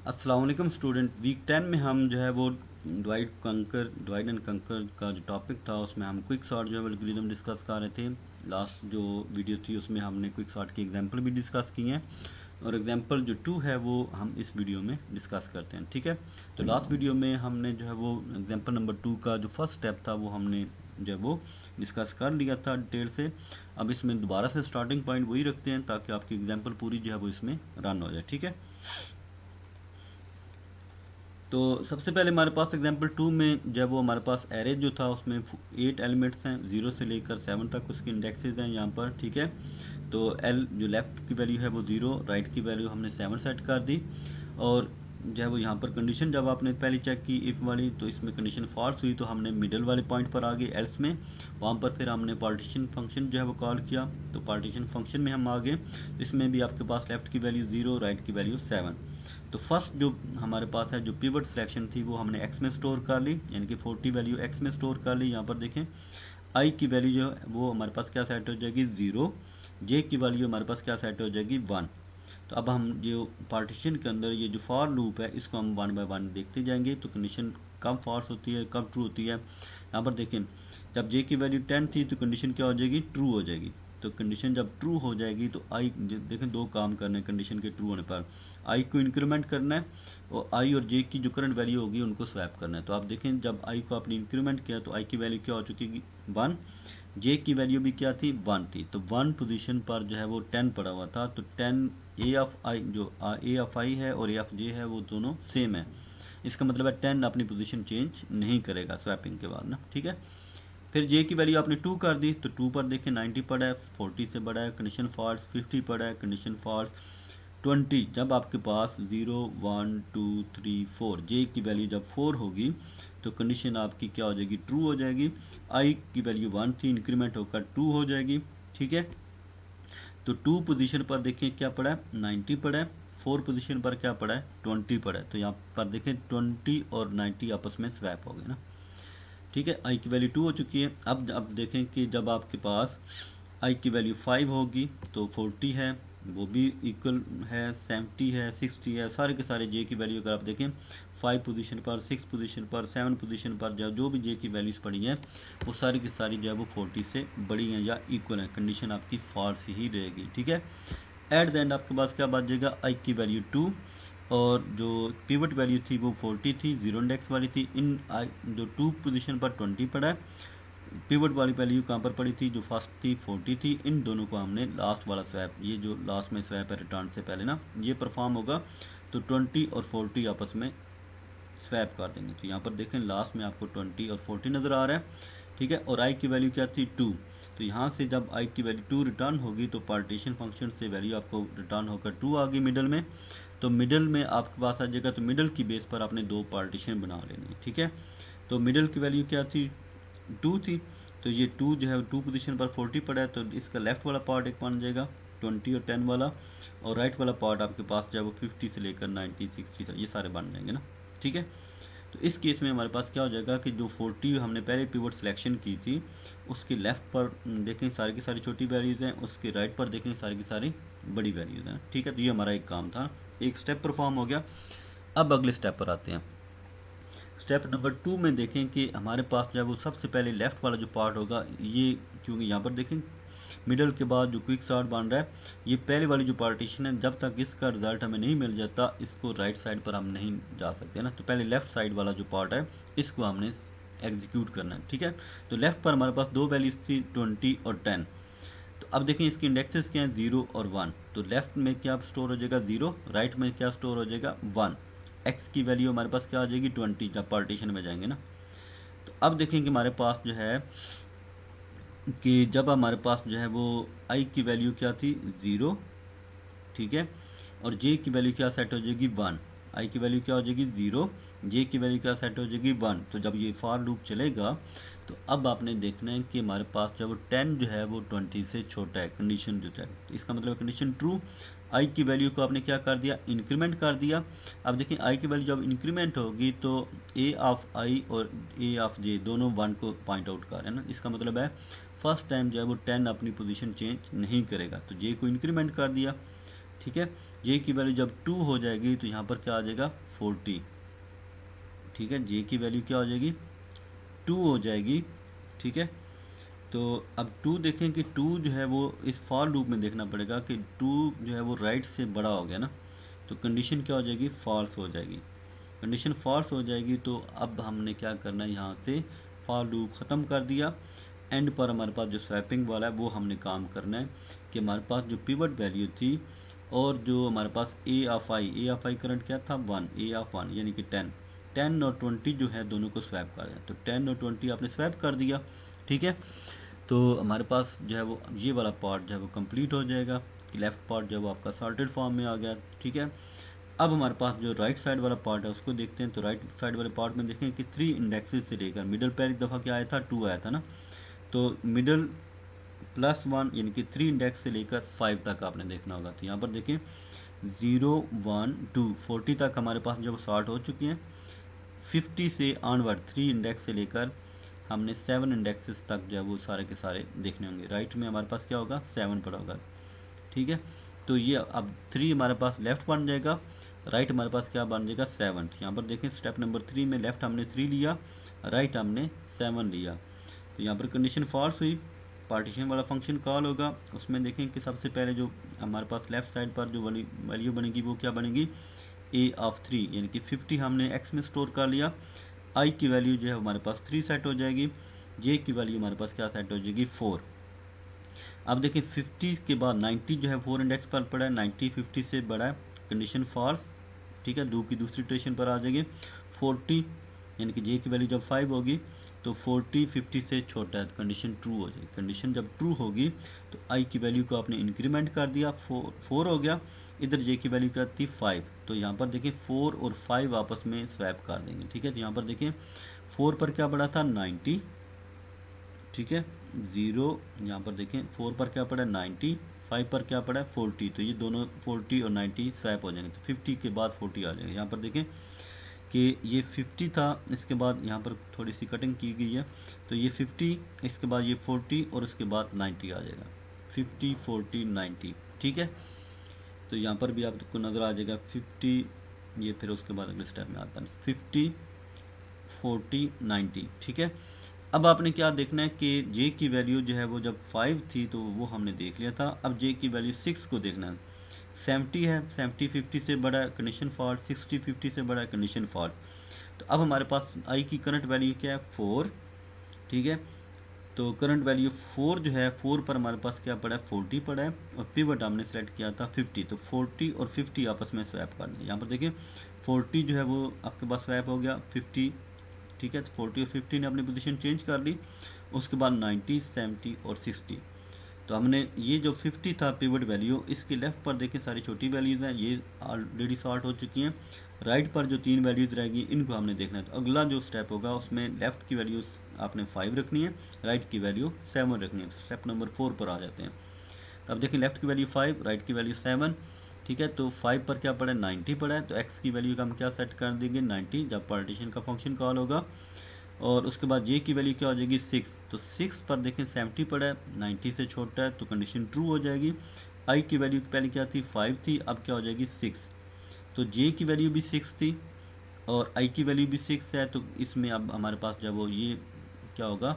अस्सलाम वालेकुम student. Week 10 में हम जो है वो डिवाइड एंड कंकर का जो टॉपिक था उसमें हम क्विक सॉर्ट जो है वो एल्गोरिथम डिस्कस कर रहे थे। लास्ट जो वीडियो थी उसमें हमने क्विक सॉर्ट की एग्जांपल भी डिस्कस की हैं और एग्जांपल जो 2 है वो हम इस वीडियो में डिस्कस करते हैं। ठीक है, तो लास्ट वीडियो में हमने जो है वो एग्जांपल नंबर 2 का जो फर्स्ट स्टेप था वो हमने जो है वो डिस्कस कर लिया था डिटेल से। अब इसमें दोबारा से स्टार्टिंग पॉइंट वही रखते हैं ताकि आपकी एग्जाम्पल पूरी जो है वो इसमें रन हो जाए। ठीक है, तो सबसे पहले हमारे पास एग्जांपल 2 में जब वो हमारे पास एरे जो था उसमें 8 एलिमेंट्स हैं, 0 से लेकर 7 तक उसके इंडेक्सेस हैं यहाँ पर। ठीक है, तो एल जो लेफ़्ट की वैल्यू है वो 0, राइट की वैल्यू हमने 7 सेट कर दी। और जो है वो यहाँ पर कंडीशन जब आपने पहले चेक की इफ़ वाली तो इसमें कंडीशन फॉल्स हुई तो हमने मिडल वाले पॉइंट पर आ गए एल्स में, वहाँ पर फिर हमने पार्टीशन फंक्शन जो है वो कॉल किया। तो पार्टीशन फंक्शन में हम आ गए, इसमें भी आपके पास लेफ़्ट की वैल्यू 0, राइट की वैल्यू 7। तो फर्स्ट जो हमारे पास है जो पिवट सिलेक्शन थी वो हमने एक्स में स्टोर कर ली, यानी कि 40 वैल्यू एक्स में स्टोर कर ली। यहाँ पर देखें आई की वैल्यू जो है वो हमारे पास क्या सेट हो जाएगी 0, जे की वैल्यू हमारे पास क्या सेट हो जाएगी 1। तो अब हम जो पार्टीशन के अंदर ये जो फॉर लूप है इसको हम 1 बाय 1 देखते जाएंगे। तो कंडीशन कब फॉल्स होती है कब ट्रू होती है, यहाँ पर देखें जब जे की वैल्यू 10 थी तो कंडीशन क्या हो जाएगी ट्रू हो जाएगी। तो कंडीशन जब ट्रू हो जाएगी तो आई देखें दो काम करने हैं कंडीशन के ट्रू होने पर, आई को इंक्रीमेंट करना है और आई और जे की जो करंट वैल्यू होगी उनको स्वैप करना है। तो आप देखें जब आई को आपने इंक्रीमेंट किया तो आई की वैल्यू क्या हो चुकी है 1, जे की वैल्यू भी क्या थी 1 थी। तो 1 पोजीशन पर जो है वो 10 पड़ा हुआ था। तो 10 ए ऑफ आई जो ए ऑफ आई है और ए ऑफ जे है वो दोनों सेम है, इसका मतलब है 10 अपनी पोजीशन चेंज नहीं करेगा स्वैपिंग के बाद ना। ठीक है, फिर जे की वैल्यू आपने 2 कर दी तो 2 पर देखें 90 पड़ा है, 40 से बड़ा है कंडीशन फॉल्स, 50 पड़ा है कंडीशन फॉल्स, 20 जब आपके पास 0 1 2 3 4 जे की वैल्यू जब 4 होगी तो कंडीशन आपकी क्या हो जाएगी ट्रू हो जाएगी। आई की वैल्यू 1 थी, इंक्रीमेंट होकर 2 हो जाएगी। ठीक है, तो 2 पोजीशन पर देखें क्या पड़ा है 90 पड़ा है, 4 पोजीशन पर क्या पड़ा है 20 पड़ा है। तो यहाँ पर देखें 20 और 90 आपस में स्वैप हो गए ना। ठीक है, आई की वैल्यू 2 हो चुकी है। अब देखें कि जब आपके पास आई की वैल्यू 5 होगी तो 40 है वो भी इक्वल है, 70 है, 60 है, सारे के सारे जे की वैल्यू अगर आप देखें 5 पोजीशन पर, 6 पोजीशन पर, 7 पोजीशन पर जो भी जे की वैल्यूज़ पड़ी हैं वो सारी की सारी जो है वो 40 से बड़ी हैं या इक्वल है, कंडीशन आपकी फॉल्स ही रहेगी। ठीक है, एट द एंड आपके पास क्या बच जाएगा आई की वैल्यू 2 और जो पिवट वैल्यू थी वो 40 थी, जीरो इंडेक्स वाली थी। इन आई जो 2 पोजीशन पर 20 पड़ा है, पिवट वाली वैल्यू कहाँ पर पड़ी थी जो फर्स्ट थी 40 थी। इन दोनों को हमने लास्ट वाला स्वैप, ये जो लास्ट में स्वैप है रिटर्न से पहले ना ये परफॉर्म होगा तो 20 और 40 आपस में स्वैप कर देंगे। तो यहाँ पर देखें लास्ट में आपको 20 और 40 नज़र आ रहा है। ठीक है, और आई की वैल्यू क्या थी 2। तो यहाँ से जब आई की वैल्यू 2 रिटर्न होगी तो पार्टीशन फंक्शन से वैल्यू आपको रिटर्न होकर 2 आ गई मिडल में। तो मिडल में आपके पास आ जाएगा, तो मिडल की बेस पर आपने 2 पार्टीशन बना लेनी। ठीक है, तो मिडल की वैल्यू क्या थी 2 थी, तो ये 2 जो है 2 पोजीशन पर 40 पड़ा है तो इसका लेफ्ट वाला पार्ट एक बन जाएगा 20 और 10 वाला, और राइट वाला पार्ट आपके पास जो है वो 50 से लेकर 90 60 ये सारे बन जाएंगे ना। ठीक है, तो इस केस में हमारे पास क्या हो जाएगा कि जो 40 हमने पहले पिवट सिलेक्शन की थी उसके लेफ्ट पर देखें सारी की सारी छोटी वैल्यूज़ हैं, उसके राइट पर देखें सारी की सारी बड़ी वैल्यूज़ हैं। ठीक है, तो ये हमारा एक काम था, एक स्टेप परफॉर्म हो गया। अब अगले स्टेप पर आते हैं। स्टेप नंबर 2 में देखें कि हमारे पास जो है वो सबसे पहले लेफ़्ट वाला जो पार्ट होगा ये, क्योंकि यहाँ पर देखें मिडल के बाद जो क्विक सॉर्ट बन रहा है ये पहले वाली जो पार्टीशन है जब तक इसका रिजल्ट हमें नहीं मिल जाता इसको राइट साइड पर हम नहीं जा सकते ना। तो पहले लेफ़्ट साइड वाला जो पार्ट है इसको हमने एग्जीक्यूट करना है। ठीक है, तो लेफ़्ट पर हमारे पास दो वैल्यूज थी 20 और 10। तो अब देखें इसकी इंडेक्सेस क्या हैं 0 और 1। तो लेफ्ट में क्या स्टोर हो जाएगा 0, राइट में क्या स्टोर हो जाएगा 1। एक्स की वैल्यू हमारे पास क्या आ जाएगी 20 जब पार्टीशन में जाएंगे ना। तो अब देखें कि हमारे पास जो है कि जब हमारे पास जो है वो आई की वैल्यू क्या थी 0, ठीक है, और जे की वैल्यू क्या सेट हो जाएगी 1। आई की वैल्यू क्या हो जाएगी 0, जे की वैल्यू क्या सेट हो जाएगी 1। तो जब ये फॉर लूप चलेगा तो अब आपने देखना है कि हमारे पास जब 10 जो है वो 20 से छोटा है, कंडीशन जो है तो इसका मतलब कंडीशन ट्रू। आई की वैल्यू को आपने क्या कर दिया इंक्रीमेंट कर दिया। अब देखिए आई की वैल्यू जब इंक्रीमेंट होगी तो ए ऑफ आई और ए ऑफ जे दोनों 1 को पॉइंट आउट कर रहे हैं ना, इसका मतलब है फर्स्ट टाइम जो है वो 10 अपनी पोजीशन चेंज नहीं करेगा। तो जे को इंक्रीमेंट कर दिया। ठीक है, जे की वैल्यू जब 2 हो जाएगी तो यहाँ पर क्या आ जाएगा 40, ठीक है। जे की वैल्यू क्या हो जाएगी 2 हो जाएगी, ठीक है। तो अब 2 देखें कि 2 जो है वो इस फॉर लूप में देखना पड़ेगा कि 2 जो है वो राइट से बड़ा हो गया ना, तो कंडीशन क्या हो जाएगी फॉल्स हो जाएगी। कंडीशन फॉल्स हो जाएगी तो अब हमने क्या करना है, यहाँ से फॉर लूप ख़त्म कर दिया। एंड पर हमारे पास जो स्वैपिंग वाला है वो हमने काम करना है कि हमारे पास जो पिवट वैल्यू थी और जो हमारे पास ए ऑफ आई करंट क्या था 1, ए ऑफ 1 यानी कि 10 और 20 जो है दोनों को स्वैप कर दिया। तो 10 और 20 आपने स्वैप कर दिया, ठीक है। तो हमारे पास जो है वो ये वाला पार्ट जो है वो कंप्लीट हो जाएगा कि लेफ्ट पार्ट जो है वो आपका सॉर्टेड फॉर्म में आ गया, ठीक है। अब हमारे पास जो राइट साइड वाला पार्ट है उसको देखते हैं। तो राइट साइड वाले पार्ट में देखें कि 3 इंडेक्सेस से लेकर मिडल पैर एक दफ़ा क्या आया था 2 आया था ना, तो मिडल +1 यानी कि 3 इंडेक्स से लेकर 5 तक आपने देखना होगा। तो यहाँ पर देखें 0 1 2 40 तक हमारे पास जब सॉर्ट हो चुकी हैं। 50 से ऑनवर्ड 3 इंडेक्स से लेकर हमने 7 इंडेक्सेस तक जो है वो सारे के सारे देखने होंगे। राइट में हमारे पास क्या होगा 7 पड़ा होगा, ठीक है। तो ये अब 3 हमारे पास लेफ्ट बन जाएगा, राइट हमारे पास क्या बन जाएगा 7। यहाँ पर देखें स्टेप नंबर 3 में लेफ्ट हमने 3 लिया, राइट हमने 7 लिया। तो यहाँ पर कंडीशन फॉल्स हुई, पार्टीशन वाला फंक्शन कॉल होगा। उसमें देखें कि सबसे पहले जो हमारे पास लेफ्ट साइड पर जो वैल्यू बनेगी वो क्या बनेगी ए ऑफ 3 यानी कि 50 हमने एक्स में स्टोर कर लिया। आई की वैल्यू जो है हमारे पास 3 सेट हो जाएगी, जे की वैल्यू हमारे पास क्या सेट हो जाएगी 4। अब देखिए 50 के बाद 90 जो है 4 इंडेक्स पर पड़ा है, 90 50 से बड़ा है, कंडीशन फॉल्स, ठीक है। दो की दूसरी इटरेशन पर आ जाएगी। 40 यानी कि जे की वैल्यू जब 5 होगी तो 40 50 से छोटा है, तो कंडीशन ट्रू हो जाएगी। कंडीशन जब ट्रू होगी तो आई की वैल्यू को आपने इंक्रीमेंट कर दिया, 4 हो गया। इधर जे की वैल्यू क्या थी 5, तो यहाँ पर देखिए 4 और 5 आपस में स्वैप कर देंगे, ठीक है। तो यहाँ पर देखिए 4 पर क्या पड़ा था 90, ठीक है। 0 यहाँ पर देखें 4 पर क्या पड़ा है 90, 5 पर क्या पड़ा है 40, तो ये दोनों 40 और 90 स्वैप हो जाएंगे। तो 50 के बाद 40 आ जाएगा। यहाँ पर देखें कि ये 50 था, इसके बाद यहाँ पर थोड़ी सी कटिंग की गई है, तो ये 50, इसके बाद ये 40 और उसके बाद 90 आ जाएगा। 50 40 90, ठीक है। तो यहाँ पर भी आपको नज़र आ जाएगा 50, ये फिर उसके बाद अगले स्टेप में आता है 50 40 90, ठीक है। अब आपने क्या देखना है कि जे की वैल्यू जो है वो जब 5 थी तो वो हमने देख लिया था। अब जे की वैल्यू 6 को देखना है। 70 है, 70 50 से बड़ा है, कंडीशन फॉल्ट। 60 50 से बड़ा है, कंडीशन फॉल्ट। तो अब हमारे पास आई की करंट वैल्यू क्या है 4, ठीक है। तो करंट वैल्यू 4 जो है 4 पर हमारे पास क्या पड़ा है 40 पड़ा है, और पिवट हमने सेलेक्ट किया था 50। तो 40 और 50 आपस में स्वैप कर दें। यहाँ पर देखिए 40 जो है वो आपके पास स्वैप हो गया 50, ठीक है। तो 40 और 50 ने अपनी पोजीशन चेंज कर ली। उसके बाद 90 70 और 60। तो हमने ये जो 50 था पिवट वैल्यू, इसके लेफ्ट पर देखें सारी छोटी वैल्यूज़ हैं, ये ऑलरेडी सॉर्ट हो चुकी हैं। राइट पर जो 3 वैल्यूज़ रहेगी इनको हमने देखना है। तो अगला जो स्टेप होगा उसमें लेफ्ट की वैल्यू आपने 5 रखनी है, राइट की वैल्यू 7 रखनी है। तो स्टेप नंबर 4 पर आ जाते हैं। तो अब देखिए लेफ्ट की वैल्यू 5, राइट की वैल्यू 7, ठीक है। तो 5 पर क्या पड़ा है 90 पड़ा है, तो एक्स की वैल्यू का हम क्या सेट कर देंगे 90 जब पार्टीशन का फंक्शन कॉल होगा। और उसके बाद जे की वैल्यू क्या हो जाएगी 6, तो 6 पर देखें 70 पड़ा है, 90 से छोटा है, तो कंडीशन ट्रू हो जाएगी। आई की वैल्यू पहले क्या थी 5 थी, अब क्या हो जाएगी 6। तो जे की वैल्यू भी 6 थी और आई की वैल्यू भी 6 है, तो इसमें अब हमारे पास जब वो ये क्या होगा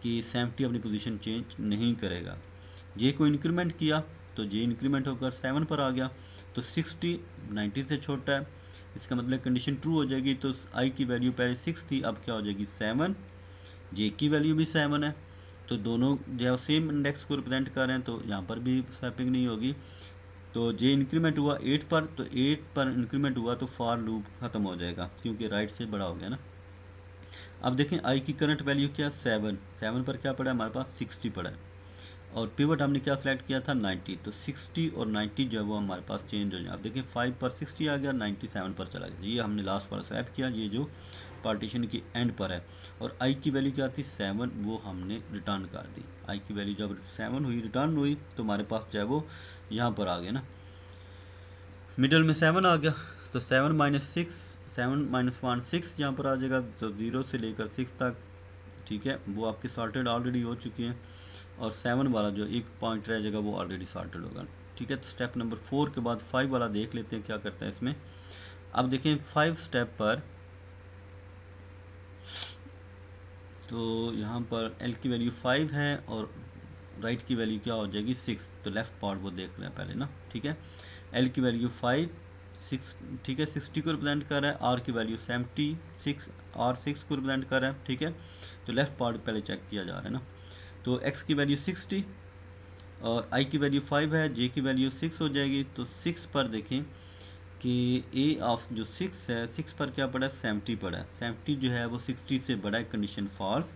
कि 70 अपनी पोजीशन चेंज नहीं करेगा। जे को इंक्रीमेंट किया तो जे इंक्रीमेंट होकर 7 पर आ गया, तो 60 90 से छोटा है, इसका मतलब कंडीशन ट्रू हो जाएगी। तो आई की वैल्यू पहले 6 थी, अब क्या हो जाएगी 7, जे की वैल्यू भी 7 है, तो दोनों जो है सेम इंडेक्स को रिप्रेजेंट कर रहे हैं, तो यहाँ पर भी स्वैपिंग नहीं होगी। तो जे इंक्रीमेंट हुआ 8 पर, तो 8 पर इंक्रीमेंट हुआ तो फॉर लूप खत्म हो जाएगा क्योंकि राइट से बड़ा हो गया ना। अब देखें आई की करंट वैल्यू क्या 7, 7 पर क्या पड़ा है हमारे पास 60 पड़ा है, और पिवट हमने क्या सिलेक्ट किया था 90, तो 60 और 90 जो है वो हमारे पास चेंज हो जाए। अब देखिए 5 पर 60 आ गया, 97 पर चला गया। ये हमने लास्ट पर स्वैप किया, ये जो पार्टीशन की एंड पर है। और आई की वैल्यू क्या थी 7, वो हमने रिटर्न कर दी। आई की वैल्यू जब 7 हुई रिटर्न हुई तो हमारे पास जो है वो यहाँ पर आ गया ना, मिडल में 7 आ गया। तो 7 माइनस 6, 7 माइनस 1 6 यहाँ पर आ जाएगा, तो 0 से लेकर 6 तक, ठीक है, वो आपके सॉर्टेड ऑलरेडी हो चुकी हैं। और 7 वाला जो एक पॉइंट रह जाएगा वो ऑलरेडी सॉर्टेड होगा, ठीक है। ठीक है। तो स्टेप नंबर 4 के बाद 5 वाला देख लेते हैं क्या करता है इसमें। अब देखें 5 स्टेप पर, तो यहाँ पर एल की वैल्यू 5 है और राइट की वैल्यू क्या हो जाएगी 6। तो लेफ्ट पार्ट वो देख रहे हैं पहले ना, ठीक है। एल की वैल्यू 5 6, ठीक है, 60 को रिप्रेजेंट कर रहा है। आर की वैल्यू 76 और 6 को रिप्रेजेंट कर रहा है, ठीक है। तो लेफ्ट पार्ट पहले चेक किया जा रहा है ना। तो एक्स की वैल्यू 60 और आई की वैल्यू 5 है, जे की वैल्यू 6 हो जाएगी। तो 6 पर देखें कि ए ऑफ जो 6 है, 6 पर क्या पड़ा है 70 पड़ा है। 70 जो है वो 60 से बड़ा है, कंडीशन फॉल्स।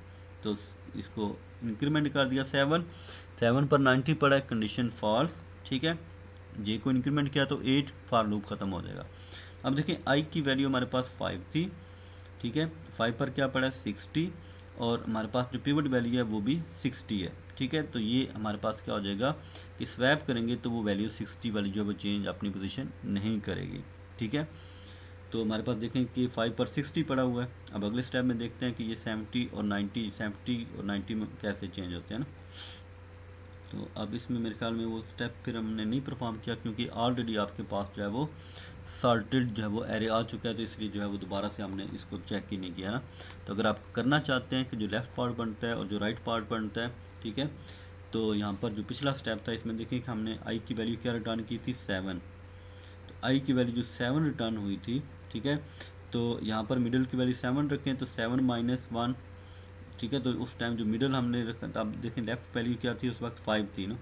तो इसको इंक्रीमेंट कर दिया 7 पर 90 पड़ा है, कंडीशन फॉल्स, ठीक है। जे को इंक्रीमेंट किया तो 8, फॉर लूप खत्म हो जाएगा। अब देखें आई की वैल्यू हमारे पास 5 थी, ठीक है। 5 पर क्या पड़ा है 60 और हमारे पास जो पिवट वैल्यू है वो भी 60 है, ठीक है। तो ये हमारे पास क्या हो जाएगा कि स्वैप करेंगे तो वो वैल्यू 60 वाली जो है वो चेंज अपनी पोजीशन नहीं करेगी, ठीक है। तो हमारे पास देखें कि 5 पर 60 पड़ा हुआ है। अब अगले स्टेप में देखते हैं कि ये 70 और 90 में कैसे चेंज होते हैं ना। तो अब इसमें मेरे ख्याल में वो स्टेप फिर हमने नहीं परफॉर्म किया, क्योंकि ऑलरेडी आपके पास जो है वो सॉर्टेड जो है वो एरे आ चुका है। तो इसलिए जो है वो दोबारा से हमने इसको चेक ही नहीं किया ना। तो अगर आप करना चाहते हैं कि जो लेफ़्ट पार्ट बनता है और जो राइट पार्ट बनता है, ठीक है। तो यहाँ पर जो पिछला स्टेप था इसमें देखिए कि हमने आई की वैल्यू क्या रिटर्न की थी 7। तो आई की वैल्यू जो 7 रिटर्न हुई थी, ठीक है। तो यहाँ पर मिडिल की वैल्यू 7 रखें तो 7 - 1, ठीक है। तो उस टाइम जो मिडिल हमने रखा था, अब देखें लेफ्ट वैल्यू क्या थी उस वक्त 5 थी ना।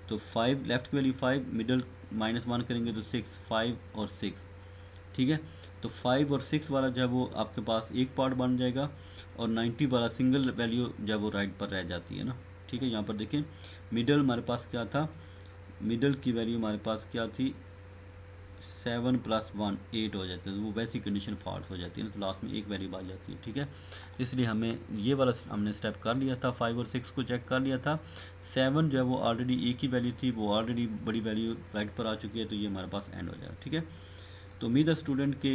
तो 5 लेफ्ट की वैल्यू 5, मिडिल -1 करेंगे तो 6, 5 और 6, ठीक है। तो 5 और 6 वाला जो है वो आपके पास एक पार्ट बन जाएगा और 90 वाला सिंगल वैल्यू जो है वो राइट पर रह जाती है ना, ठीक है। यहाँ पर देखें मिडल हमारे पास क्या था, मिडल की वैल्यू हमारे पास क्या थी 7 + 1 8 हो जाता है। तो वो वैसी कंडीशन फॉल्स हो जाती है ना, तो लास्ट में एक वैल्यू आ जाती है, ठीक है। इसलिए हमें ये वाला हमने स्टेप कर लिया था, 5 और 6 को चेक कर लिया था। 7 जो है वो ऑलरेडी एक ही वैल्यू थी, वो ऑलरेडी बड़ी वैल्यू राइट पर आ चुकी है, तो ये हमारे पास एंड हो जाएगा, ठीक है। तो उम्मीद है स्टूडेंट के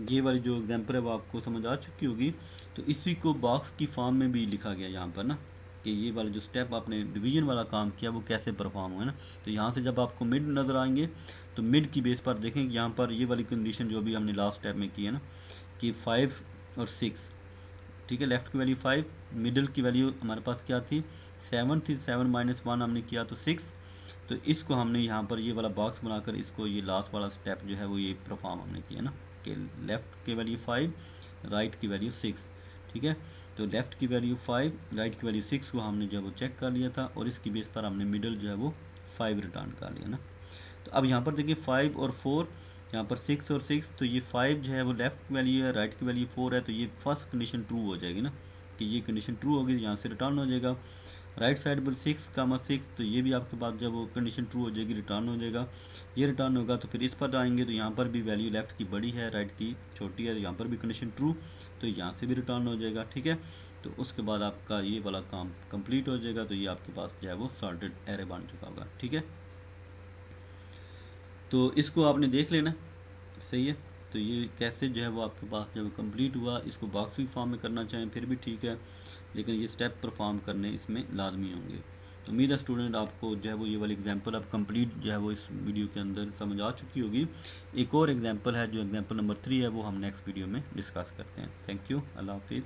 ये वाली जो एग्जांपल है वो आपको समझ आ चुकी होगी। तो इसी को बॉक्स की फॉर्म में भी लिखा गया यहाँ पर ना, कि ये वाला जो स्टेप आपने डिवीजन वाला काम किया वो कैसे परफॉर्म हुआ है ना। तो यहाँ से जब आपको मिड नज़र आएंगे तो मिड की बेस पर देखें कि यहाँ पर ये वाली कंडीशन जो भी हमने लास्ट स्टेप में की है ना, कि 5 और 6, ठीक है। लेफ्ट की वैल्यू 5, मिडिल की वैल्यू हमारे पास क्या थी 7 थी, 7 - 1 हमने किया तो 6। तो इसको हमने यहाँ पर ये वाला बॉक्स बनाकर इसको ये लास्ट वाला स्टेप जो है वो ये परफॉर्म हमने किया ना, कि लेफ़्ट की वैल्यू 5, राइट की वैल्यू 6, ठीक है। तो लेफ़्ट की वैल्यू 5, राइट की वैल्यू 6 को हमने जो है वो चेक कर लिया था और इसकी बेस पर हमने मिडल जो है वो 5 रिटर्न कर लिया ना। तो अब यहाँ पर देखिए 5 और 4, यहाँ पर 6 और 6, तो ये 5 जो है वो लेफ्ट की वैल्यू है, राइट की वैल्यू 4 है। तो ये फर्स्ट कंडीशन ट्रू हो जाएगी ना, कि ये कंडीशन ट्रू होगी, यहाँ से रिटर्न हो जाएगा। राइट साइड पर 6, 6, तो ये भी आपके पास जब वो कंडीशन ट्रू हो जाएगी रिटर्न हो जाएगा। ये रिटर्न होगा तो फिर इस पर आएंगे तो यहाँ पर भी वैल्यू लेफ्ट की बड़ी है, राइट की छोटी है, तो यहाँ पर भी कंडीशन ट्रू, तो यहाँ से भी रिटर्न हो जाएगा, ठीक है। तो उसके बाद आपका ये वाला काम कंप्लीट हो जाएगा। तो ये आपके पास जो है वो सॉर्टेड एरे बन चुका होगा, ठीक है। तो इसको आपने देख लेना, सही है। तो ये कैसे जो है वो आपके पास जब कंप्लीट हुआ, इसको बॉक्स भी फॉर्म में करना चाहें फिर भी ठीक है, लेकिन ये स्टेप परफॉर्म करने इसमें लाजमी होंगे। तो उम्मीद है स्टूडेंट आपको जो है वो ये वाली एग्जांपल अब कंप्लीट जो है वो इस वीडियो के अंदर समझ आ चुकी होगी। एक और एग्जांपल है जो एग्जांपल नंबर 3 है, वो हम नेक्स्ट वीडियो में डिस्कस करते हैं। थैंक यू, अल्लाह हाफिज़।